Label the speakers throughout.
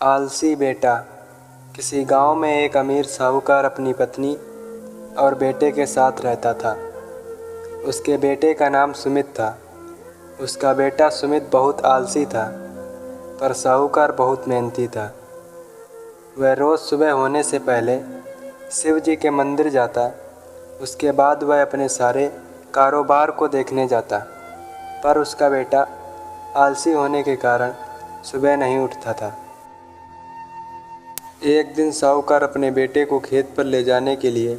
Speaker 1: आलसी बेटा। किसी गांव में एक अमीर साहूकार अपनी पत्नी और बेटे के साथ रहता था। उसके बेटे का नाम सुमित था। उसका बेटा सुमित बहुत आलसी था, पर साहूकार बहुत मेहनती था। वह रोज़ सुबह होने से पहले शिव जी के मंदिर जाता। उसके बाद वह अपने सारे कारोबार को देखने जाता, पर उसका बेटा आलसी होने के कारण सुबह नहीं उठता था। एक दिन साहूकार अपने बेटे को खेत पर ले जाने के लिए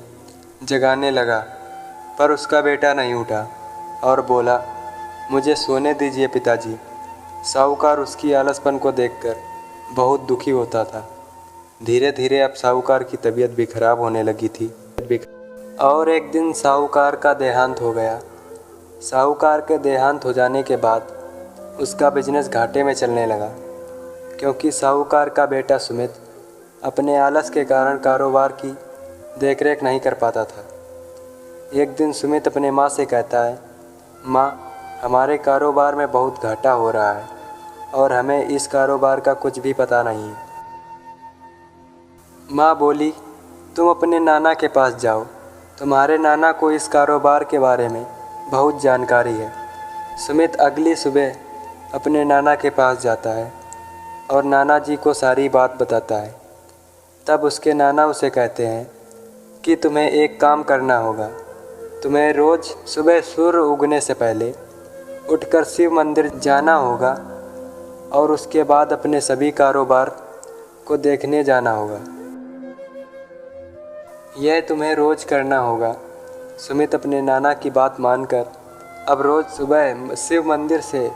Speaker 1: जगाने लगा, पर उसका बेटा नहीं उठा और बोला, मुझे सोने दीजिए पिताजी। साहूकार उसकी आलसपन को देखकर बहुत दुखी होता था। धीरे धीरे अब साहूकार की तबीयत भी खराब होने लगी थी। और एक दिन साहूकार का देहांत हो गया। साहूकार के देहांत हो जाने के बाद उसका बिजनेस घाटे में चलने लगा, क्योंकि साहूकार का बेटा सुमित अपने आलस के कारण कारोबार की देखरेख नहीं कर पाता था। एक दिन सुमित अपने माँ से कहता है, माँ, हमारे कारोबार में बहुत घाटा हो रहा है और हमें इस कारोबार का कुछ भी पता नहीं है। माँ बोली, तुम अपने नाना के पास जाओ, तुम्हारे नाना को इस कारोबार के बारे में बहुत जानकारी है। सुमित अगली सुबह अपने नाना के पास जाता है और नाना जी को सारी बात बताता है। तब उसके नाना उसे कहते हैं कि तुम्हें एक काम करना होगा। तुम्हें रोज़ सुबह सूर्य उगने से पहले उठकर शिव मंदिर जाना होगा और उसके बाद अपने सभी कारोबार को देखने जाना होगा। यह तुम्हें रोज़ करना होगा। सुमित अपने नाना की बात मानकर अब रोज़ सुबह शिव मंदिर से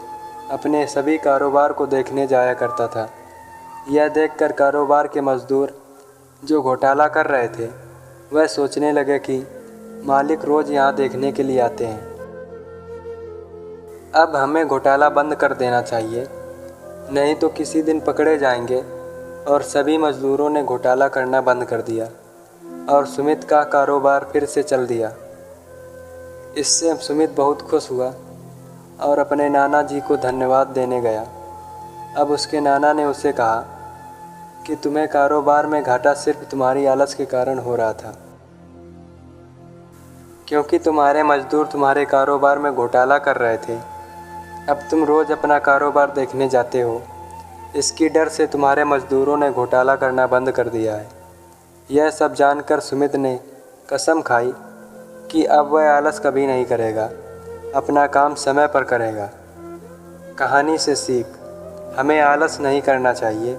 Speaker 1: अपने सभी कारोबार को देखने जाया करता था। यह देखकर कारोबार के मज़दूर जो घोटाला कर रहे थे, वह सोचने लगे कि मालिक रोज़ यहाँ देखने के लिए आते हैं, अब हमें घोटाला बंद कर देना चाहिए, नहीं तो किसी दिन पकड़े जाएंगे। और सभी मज़दूरों ने घोटाला करना बंद कर दिया और सुमित का कारोबार फिर से चल दिया। इससे सुमित बहुत खुश हुआ और अपने नाना जी को धन्यवाद देने गया। अब उसके नाना ने उसे कहा कि तुम्हें कारोबार में घाटा सिर्फ तुम्हारी आलस के कारण हो रहा था, क्योंकि तुम्हारे मजदूर तुम्हारे कारोबार में घोटाला कर रहे थे। अब तुम रोज़ अपना कारोबार देखने जाते हो, इसकी डर से तुम्हारे मजदूरों ने घोटाला करना बंद कर दिया है। यह सब जानकर सुमित ने कसम खाई कि अब वह आलस कभी नहीं करेगा, अपना काम समय पर करेगा। कहानी से सीख, हमें आलस नहीं करना चाहिए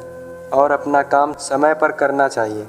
Speaker 1: और अपना काम समय पर करना चाहिए।